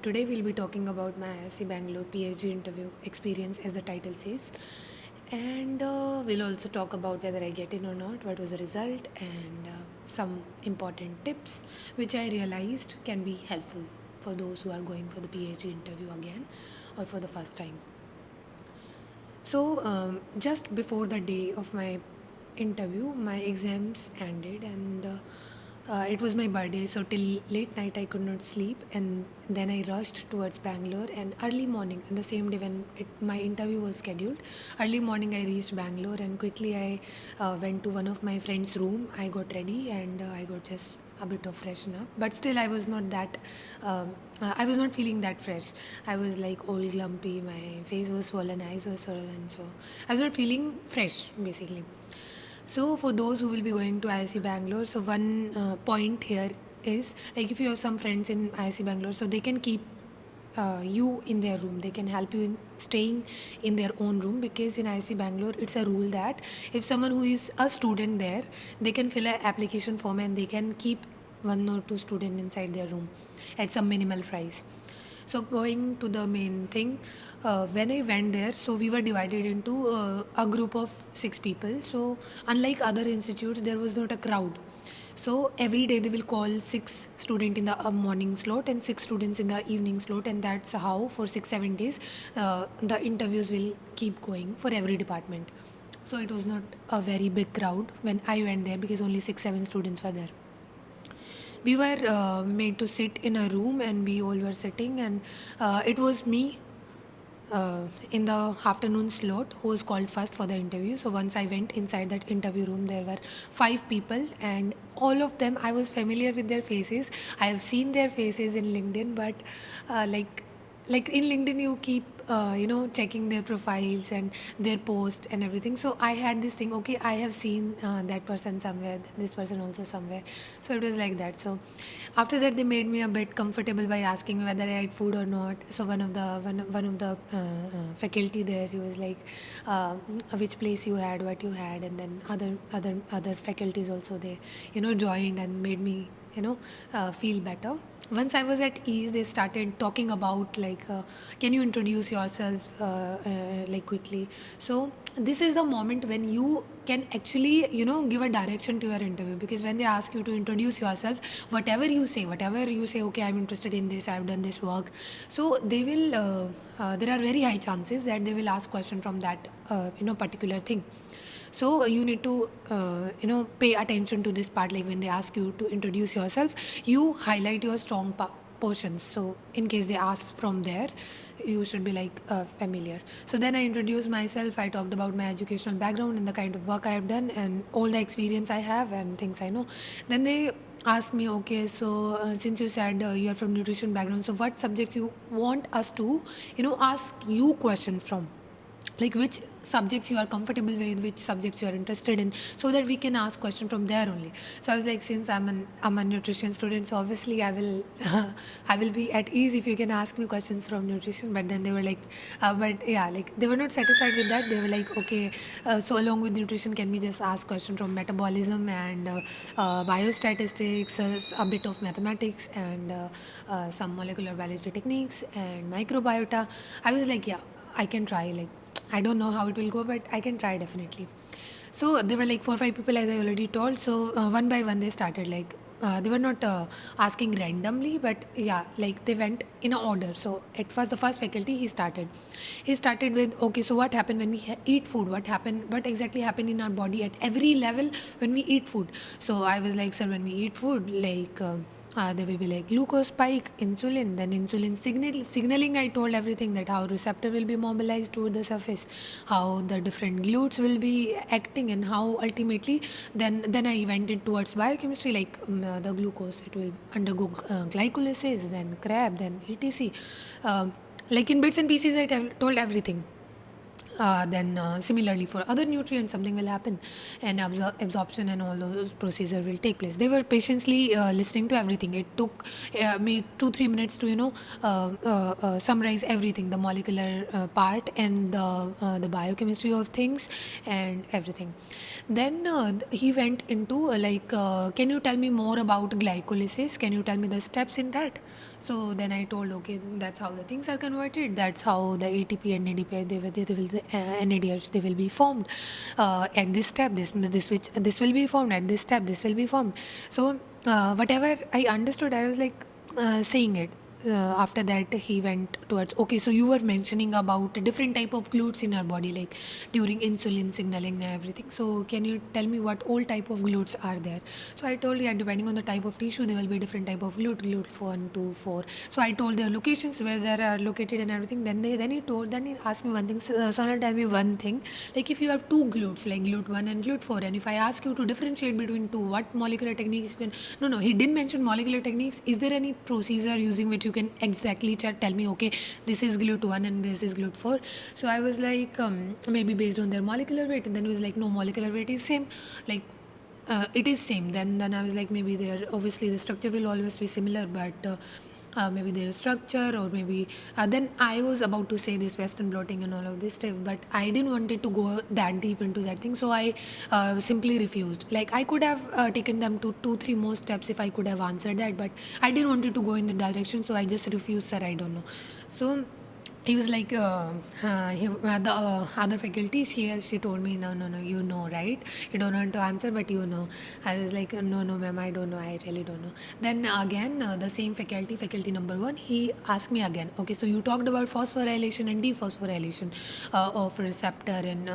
Today we'll be talking about my IISc Bangalore PhD interview experience, as the title says, and we'll also talk about whether I get in or not, what was the result, and some important tips which I realized can be helpful for those who are going for the PhD interview again or for the first time. So, just before the day of my interview, my exams ended, and it was my birthday. So, till late night, I could not sleep, and then I rushed towards Bangalore. And early morning, on the same day when my interview was scheduled, early morning, I reached Bangalore, and quickly I went to one of my friend's room. I got ready, and I got just a bit of freshen up, but still I was not that I was not feeling that fresh. I was like all glumpy, my face was swollen, eyes were swollen, so I was not feeling fresh basically. So for those who will be going to IISc Bangalore, so one point here is, like, if you have some friends in IISc Bangalore, so they can keep you in their room. They can help you in staying in their own room, because in IISc Bangalore it's a rule that if someone who is a student there, they can fill an application form and they can keep one or two students inside their room at some minimal price. So going to the main thing, when I went there, so we were divided into a group of 6 people. So unlike other institutes, there was not a crowd. So every day they will call 6 students in the morning slot and 6 students in the evening slot, and that's how for 6 7 days the interviews will keep going for every department. So it was not a very big crowd when I went there, because only 6 7 students were there. We were made to sit in a room, and we all were sitting, and it was me in the afternoon slot who was called first for the interview. So once I went inside that interview room, there were 5 people, and all of them I was familiar with their faces. I have seen their faces in LinkedIn, but like in LinkedIn you keep checking their profiles and their post and everything. So I had this thing, okay, I have seen that person somewhere, this person also somewhere. So it was like that. So after that, they made me a bit comfortable by asking me whether I had food or not. So one of the faculty there, he was like, which place you had, what you had, and then other faculties also, they joined and made me feel better. Once I was at ease, they started talking about, like, can you introduce yourself, like, quickly. So this is the moment when you can actually give a direction to your interview, because when they ask you to introduce yourself, whatever you say, okay, I'm interested in this, I've done this work, so they will there are very high chances that they will ask question from that particular thing. So you need to pay attention to this part. Like when they ask you to introduce yourself, you highlight your strong portions. So in case they ask from there, you should be like familiar. So then I introduced myself. I talked about my educational background and the kind of work I have done and all the experience I have and things I know. Then they asked me, okay, so since you said you are from nutrition background, so what subjects you want us to ask you questions from, like which subjects you are comfortable with, which subjects you are interested in, so that we can ask question from there only. So I was like, since I'm a nutrition student, so obviously I will I will be at ease if you can ask me questions from nutrition. But then they were like, but yeah, like they were not satisfied with that. They were like, okay, so along with nutrition, can we just ask question from metabolism and biostatistics, a bit of mathematics, and some molecular biology techniques and microbiota. I was like, yeah, I can try. Like, I don't know how it will go, but I can try definitely. So there were like 4 5 people, as I already told. So one by one they started, like they were not asking randomly, but yeah, like they went in a order. So at first, the first faculty, he started. He started with, okay, so what happened when we eat food? What happened? What exactly happened in our body at every level when we eat food? So I was like, sir, when we eat food, like. There will be like glucose spike, insulin, then insulin signaling. I told everything, that how receptor will be mobilized to the surface, how the different glutes will be acting, and how ultimately then I went in towards biochemistry, like the glucose, it will undergo glycolysis, then crab, then etc. Like in bits and pieces, I told everything. then similarly for other nutrients something will happen, and absorption and all those procedure will take place. They were patiently listening to everything. It took me 2-3 minutes to summarize everything, the molecular part and the biochemistry of things and everything. Then he went into can you tell me more about glycolysis, can you tell me the steps in that? So then I told, okay, that's how the things are converted. That's how the ATP and ADP, NADH, they will be formed at this step. This will be formed at this step. This will be formed. So whatever I understood, I was saying it. After that, he went towards, okay, so you were mentioning about different type of glutes in our body, like during insulin signaling and everything. So can you tell me what all type of glutes are there? So I told, yeah, depending on the type of tissue, there will be different type of glute 1, 2, 4. So I told their locations where they are located and everything. Then he asked me one thing. Sonal, tell me one thing. Like if you have two glutes, like glute 1 and glute 4, and if I ask you to differentiate between two, what molecular techniques you can? No, he didn't mention molecular techniques. Is there any procedure using which you can exactly tell me, okay, this is glute 1 and this is glute 4? So I was like, maybe based on their molecular weight. And then he was like, no, molecular weight is same. Like it is same. Then I was like, maybe they're obviously the structure will always be similar, but maybe their structure, or maybe then I was about to say this western blotting and all of this stuff, but I didn't want it to go that deep into that thing, so I simply refused. Like I could have taken them to 2-3 more steps if I could have answered that, but I didn't want it to go in the direction, so I just refused, sir, I don't know. So he was like the other faculty, she told me, no, you know, right? You don't want to answer, but you know. I was like, no ma'am, I don't know, I really don't know. Then again, the same faculty number 1, he asked me again, okay, so you talked about phosphorylation and dephosphorylation of receptor and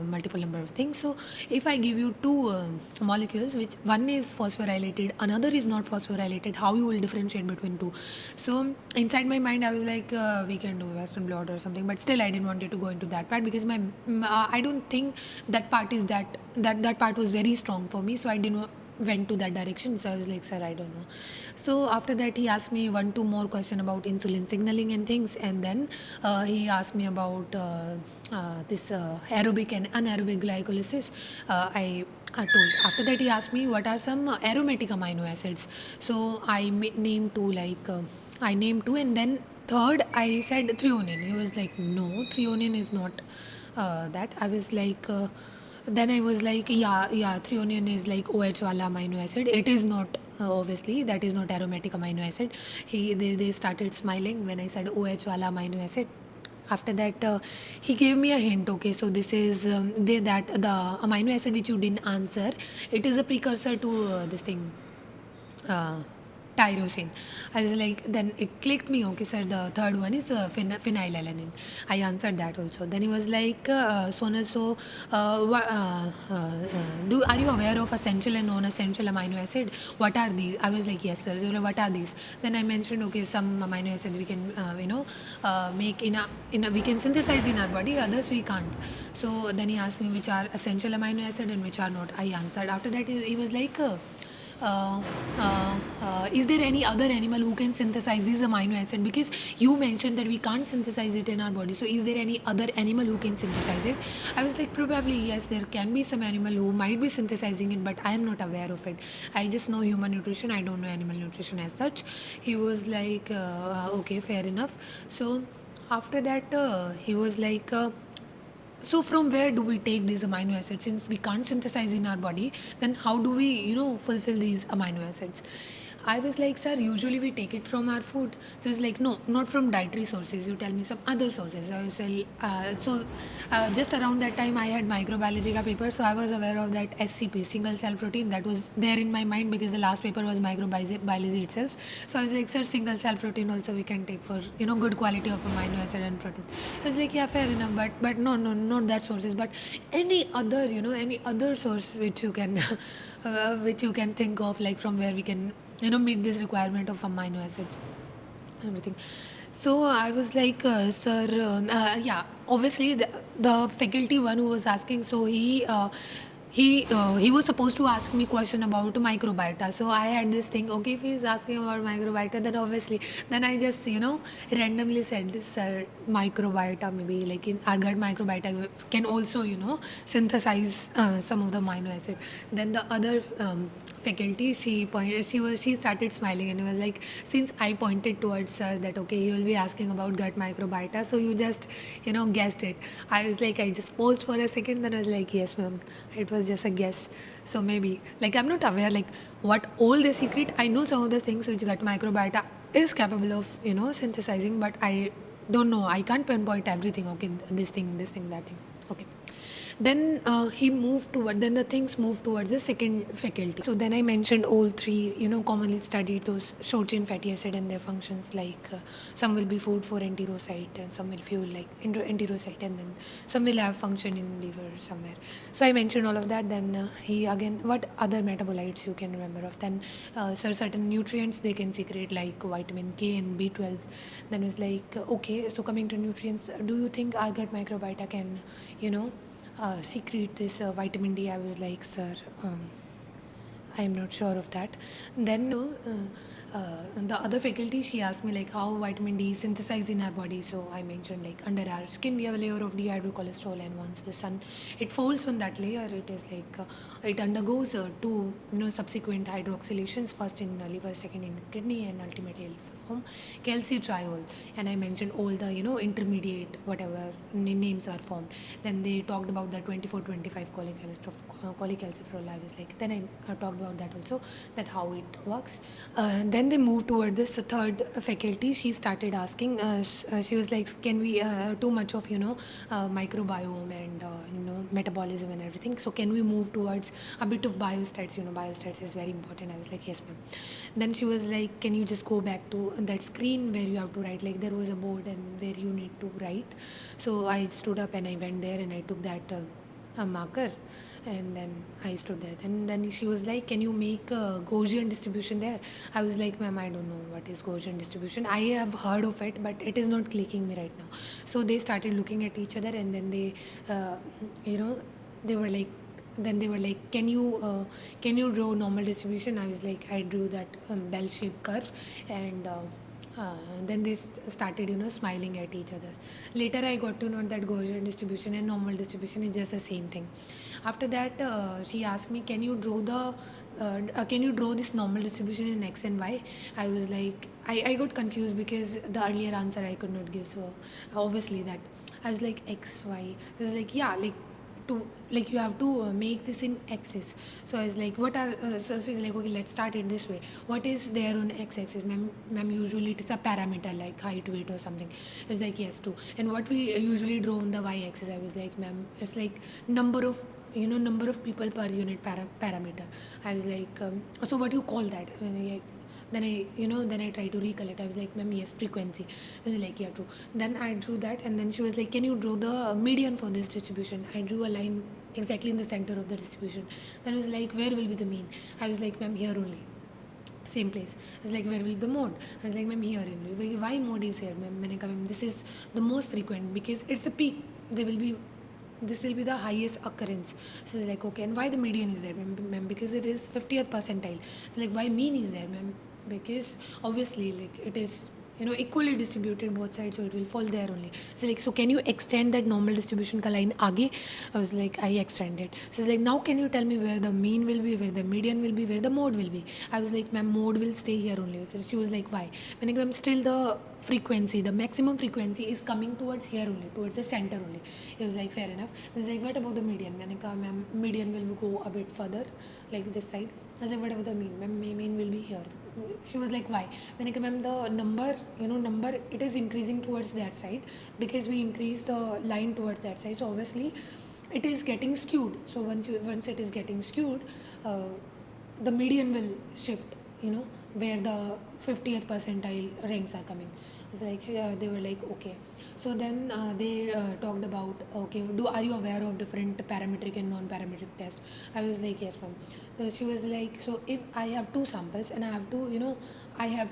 multiple number of things. So if I give you two molecules, which one is phosphorylated, another is not phosphorylated, how you will differentiate between two? So inside my mind I was like, we can do western blot or something, but still I didn't want it to go into that part, because I don't think that part is that part was very strong for me, so I didn't went to that direction. So I was like, sir, I don't know. So after that he asked me 1-2 more question about insulin signaling and things, and then he asked me about this aerobic and anaerobic glycolysis. I told. After that he asked me what are some aromatic amino acids. So I named two, I named two, and then third I said threonine. He was like, no, threonine is not that. I was like, then I was like, yeah, threonine is like OH wala amino acid. It is not, obviously, that is not aromatic amino acid. They started smiling when I said OH wala amino acid. After that, he gave me a hint. Okay, so this is that the amino acid which you didn't answer, it is a precursor to this thing, uh, tyrosine. I was like, then it clicked me. Okay, sir, the third one is phenylalanine. I answered that also. Then he was like, Sonal, so are you aware of essential and non-essential amino acid? What are these? I was like, yes, sir. So what are these? Then I mentioned, okay, some amino acids we can, make we can synthesize in our body. Others we can't. So then he asked me which are essential amino acid and which are not. I answered. After that, he was like. Uh, is there any other animal who can synthesize this amino acid? Because you mentioned that we can't synthesize it in our body. So is there any other animal who can synthesize it? I was like, probably yes, there can be some animal who might be synthesizing it, but I am not aware of it. I just know human nutrition. I don't know animal nutrition as such. He was like, okay, fair enough. So after that, he was like, so from where do we take these amino acids? Since we can't synthesize in our body, then how do we, fulfill these amino acids? I was like, sir, usually we take it from our food. So it's like, no, not from dietary sources. You tell me some other sources. I was like, just around that time I had microbiology ka paper, so I was aware of that SCP, single cell protein, that was there in my mind because the last paper was microbiology itself. So I was like, sir, single cell protein also we can take for, good quality of amino acid and protein. I was like, yeah, fair enough, but no, not that sources, but any other source which you can which you can think of, like from where we can meet this requirement of amino acids, everything. So I was like, sir, yeah, obviously the faculty one who was asking, so he he was supposed to ask me question about microbiota. So I had this thing, okay, if he's asking about microbiota, then obviously, then I just randomly said this, sir, microbiota, maybe like in our gut microbiota can also synthesize some of the amino acid. Then the other faculty, she started smiling and was like, since I pointed towards her that okay, he will be asking about gut microbiota, so you just guessed it. I was like, I just paused for a second, then I was like, yes ma'am, it was just a guess. So maybe, like, I'm not aware like what all the secret. I know some of the things which gut microbiota is capable of synthesizing, but I don't know, I can't pinpoint everything. Okay, this thing, that thing. Okay. Then he moved toward, then the things moved towards the second faculty. So then I mentioned all three, commonly studied, those short chain fatty acid and their functions, like some will be food for enterocyte and some will fuel like enterocyte, and then some will have function in liver somewhere. So I mentioned all of that. Then he again, what other metabolites you can remember of? Then certain nutrients they can secrete, like vitamin K and B12. Then was like, okay, so coming to nutrients, do you think our gut microbiota can you know secrete this vitamin D? I was like, sir, I'm not sure of that. Then the other faculty, she asked me like how vitamin D is synthesized in our body. So I mentioned like under our skin we have a layer of dihydrocholesterol, and once the sun it falls on that layer, it is like it undergoes two subsequent hydroxylations, first in liver, second in kidney, and ultimately it will form calcitriol. And I mentioned all the intermediate whatever names are formed. Then they talked about the 24-25 cholecalciferol. I was like, then I talked about that also, that how it works. Then they moved toward this third faculty. She started asking, she was like, can we too much of microbiome and metabolism and everything, so can we move towards a bit of biostats? Biostats is very important. I was like, yes ma'am. Then she was like, can you just go back to that screen where you have to write, like there was a board and where you need to write. So I stood up and I went there and I took that a marker, and then I stood there, and then she was like, can you make a Gaussian distribution there? I was like, ma'am, I don't know what is Gaussian distribution. I have heard of it, but it is not clicking me right now. So they started looking at each other, and then they you know they were like, then they were like, can you draw normal distribution? I was like, I drew that bell shaped curve, and then they started smiling at each other. Later I got to know that Gaussian distribution and normal distribution is just the same thing. After that she asked me, can you draw this normal distribution in x and y? I was like, I got confused because the earlier answer I could not give, so obviously that I was like, x y. This is like, yeah, like to, like you have to make this in axis. So I was like, what are so she's like, okay, let's start it this way. What is there on x-axis? Ma'am, usually it is a parameter like height, weight or something. I was like, yes, true. And what we usually draw on the y-axis? I was like, ma'am, it's like number of number of people per unit parameter. I was like, so what do you call that? Then I tried to recollect. I was like, ma'am, yes, frequency. She was like, yeah, true. Then I drew that, and then she was like, can you draw the median for this distribution? I drew a line exactly in the center of the distribution. Then I was like, where will be the mean? I was like, ma'am, here only, same place. I was like, where will be the mode? I was like, ma'am, here only. Why mode is here, ma'am? मैंने कहा, ma'am, this is the most frequent because it's a peak. There will be, this will be the highest occurrence. So it's like, okay, and why the median is there, ma'am? Because it is 50th percentile. It's like, why mean is there, ma'am? Because obviously, like, it is equally distributed both sides, so it will fall there only. So like, so can you extend that normal distribution ka line aage? I was like, I extended. So it's like, now can you tell me where the mean will be, where the median will be, where the mode will be? I was like, ma'am, mode will stay here only. So she was like, why? When ma'am, still the frequency, the maximum frequency is coming towards here only, towards the center only. It was like, fair enough. He was like, what about the median? मैंने कहा, ma'am, median will go a bit further, like this side. I was like, what about the mean? Ma'am, mean will be here. She was like, why? मैंने कहा, ma'am, the number it is increasing towards that side because we increase the line towards that side, so obviously it is getting skewed. So once it is getting skewed, uh, the median will shift, where the 50th percentile ranks are coming. It's like, they were like, okay. So then they talked about, okay, are you aware of different parametric and non-parametric tests? I was like, yes ma'am. So she was like, so if I have two samples and I have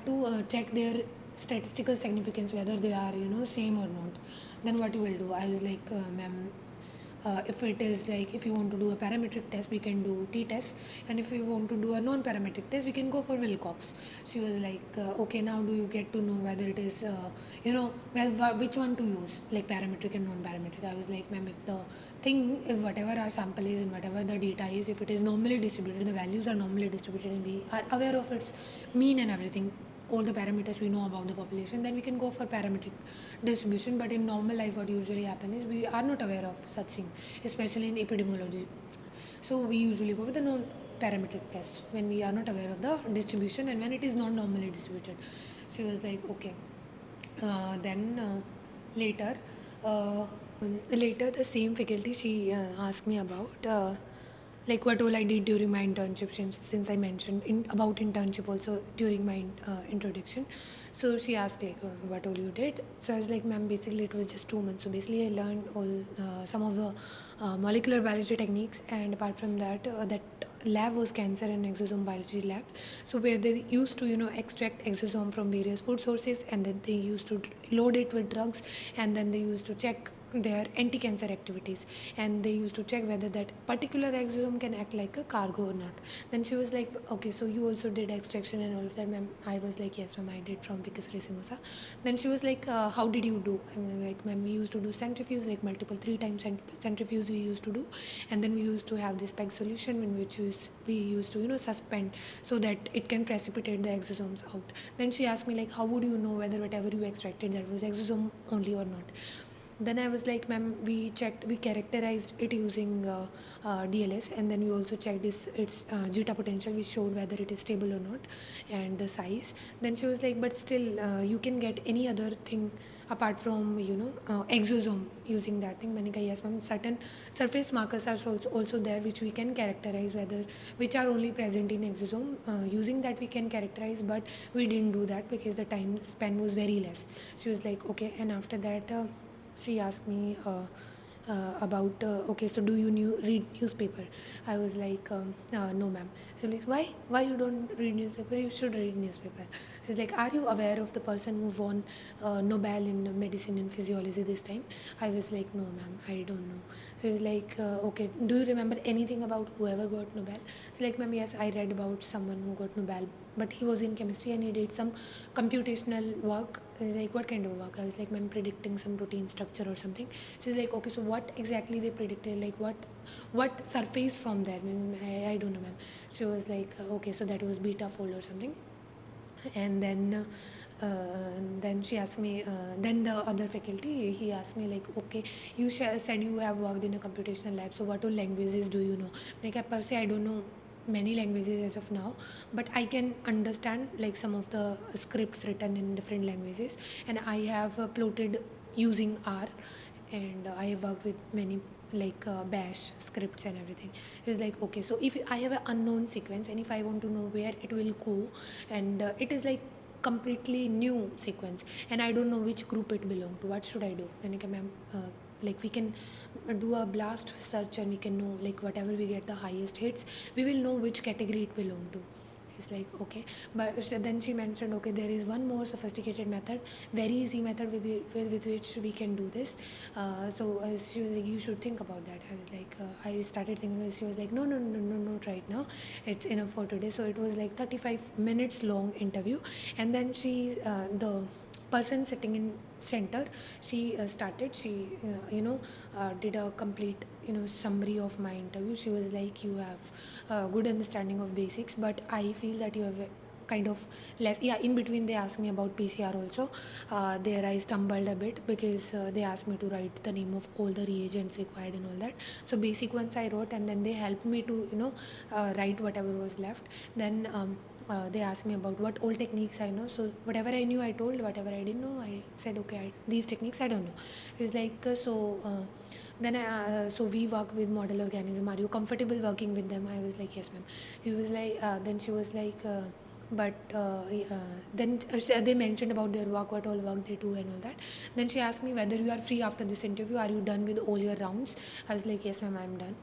to check their statistical significance, whether they are same or not, then what you will do? I was like, ma'am, If it is like, if you want to do a parametric test, we can do t-test, and if you want to do a non-parametric test, we can go for Wilcox. She was like, okay, now do you get to know whether it is, which one to use, like parametric and non-parametric? I was like, ma'am, if the thing, if whatever our sample is and whatever the data is, if it is normally distributed, the values are normally distributed, and we are aware of its mean and everything, all the parameters we know about the population, then we can go for parametric distribution. But in normal life, what usually happens is we are not aware of such thing, especially in epidemiology. So we usually go with the non parametric test when we are not aware of the distribution and when it is not normally distributed. She was like, okay. Then later, uh, later the same faculty, she asked me about like what all I did during my internship, since I mentioned about internship also during my introduction. So she asked like, what all you did. So I was like, ma'am, basically it was just 2 months. So basically I learned all some of the molecular biology techniques, and apart from that, that lab was cancer and exosome biology lab. So where they used to extract exosome from various food sources, and then they used to load it with drugs, and then they used to check their anti-cancer activities, and they used to check whether that particular exosome can act like a cargo or not. Then she was like, okay, so you also did extraction and all of that, ma'am? I was like, yes, ma'am, I did from Vicus racemosa. Then she was like, how did you do? I mean, like, ma'am, we used to do centrifuge, like multiple 3 times centrifuge we used to do, and then we used to have this peg solution in which we used to suspend so that it can precipitate the exosomes out. Then she asked me like, how would you know whether whatever you extracted that was exosome only or not? Then I was like, ma'am, we characterized it using DLS, and then we also checked its zeta potential, which showed whether it is stable or not, and the size. Then she was like, but still, you can get any other thing apart from exosome using that thing. Manika, yes, ma'am. Certain surface markers are also there which we can characterize, whether which are only present in exosome. Using that we can characterize, but we didn't do that because the time span was very less. She was like, okay, and after that. She asked me about okay, so do you read newspaper? I was like, no, ma'am. So like, why you don't read newspaper? You should read newspaper. She's like, are you aware of the person who won Nobel in medicine and physiology this time? I was like, no, ma'am, I don't know. So he was like, okay, do you remember anything about whoever got Nobel? So like, ma'am, yes, I read about someone who got Nobel, but he was in chemistry and he did some computational work. Like, what kind of work? I was like, ma'am, predicting some protein structure or something. She's like, okay, so what exactly they predicted? Like, what surfaced from there? I don't know, ma'am. She was like, okay, so that was beta fold or something. And then she asked me, then the other faculty, he asked me like, okay, you said you have worked in a computational lab, so what all languages do you know? Like, per se, I don't know many languages as of now, but I can understand like some of the scripts written in different languages, and I have plotted using R, and I have worked with many like bash scripts and everything. He was like, okay, so if I have an unknown sequence and if I want to know where it will go, and it is like completely new sequence, and I don't know which group it belong to, what should I do? And like, ma'am, like we can do a blast search and we can know like whatever we get the highest hits, we will know which category it belong to. It's like, okay, but then she mentioned, okay, there is one more sophisticated method, very easy method with which we can do this. So she was like, you should think about that. I was like, I started thinking. She was like, no, no, no, no, not right now. It's enough for today. So it was like 35 minutes long interview, and then the person sitting in center, she did a complete summary of my interview. She was like, you have good understanding of basics, but I feel that you have a kind of less. Yeah, in between they asked me about PCR also. There I stumbled a bit because they asked me to write the name of all the reagents required and all that. So basic ones I wrote, and then they helped me to write whatever was left. Then they asked me about what all techniques I know. So whatever I knew I told, whatever I didn't know I said, okay, these techniques I don't know. It was like, so we worked with model organism. Are you comfortable working with them? I was like, yes, ma'am. He was like, then she was like, but then they mentioned about their work, what all work they do and all that. Then she asked me whether you are free after this interview. Are you done with all your rounds? I was like, yes, ma'am, I'm done.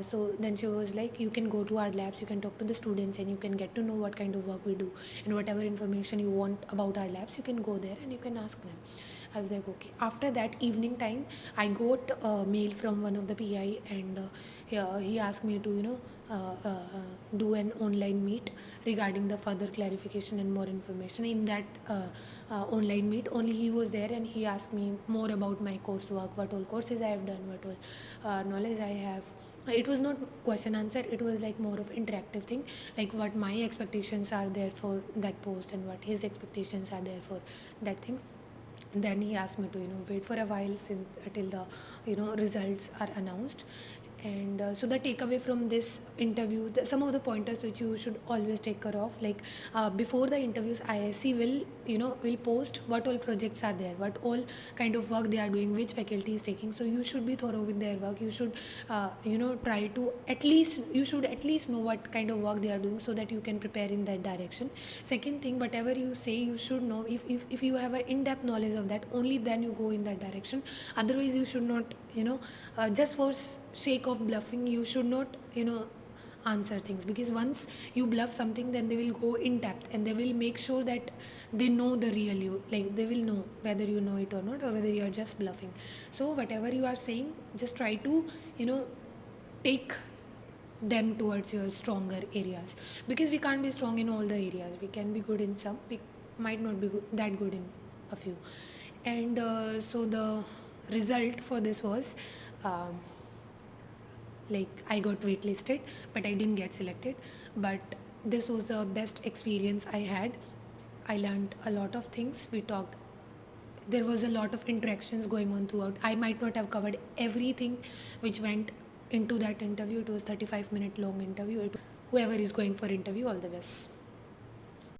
So then she was like, you can go to our labs, you can talk to the students, and you can get to know what kind of work we do, and whatever information you want about our labs, you can go there and you can ask them. I was like, okay. After that evening time, I got a mail from one of the PI, and he asked me to, do an online meet regarding the further clarification and more information. In that online meet, only he was there, and he asked me more about my coursework, what all courses I have done, what all knowledge I have. It was not question answer, it was like more of interactive thing, like what my expectations are there for that post and what his expectations are there for that thing. Then he asked me to, wait for a while since till the, results are announced. And so the takeaway from this interview, some of the pointers which you should always take care of, like before the interviews, IISc will post what all projects are there, what all kind of work they are doing, which faculty is taking. So you should be thorough with their work. You should try to at least know what kind of work they are doing, so that you can prepare in that direction. Second thing, whatever you say, you should know, if you have an in-depth knowledge of that, only then you go in that direction. Otherwise you should not, just for sake of bluffing, you should not, answer things, because once you bluff something, then they will go in depth and they will make sure that they know the real you, like they will know whether you know it or not, or whether you are just bluffing. So whatever you are saying, just try to, take them towards your stronger areas, because we can't be strong in all the areas. We can be good in some, we might not be that good in a few. And so the result for this was, um, like, I got waitlisted, but I didn't get selected. But this was the best experience I had. I learned a lot of things. We talked, there was a lot of interactions going on throughout. I might not have covered everything which went into that interview. It was 35-minute long interview. Whoever is going for interview, all the best.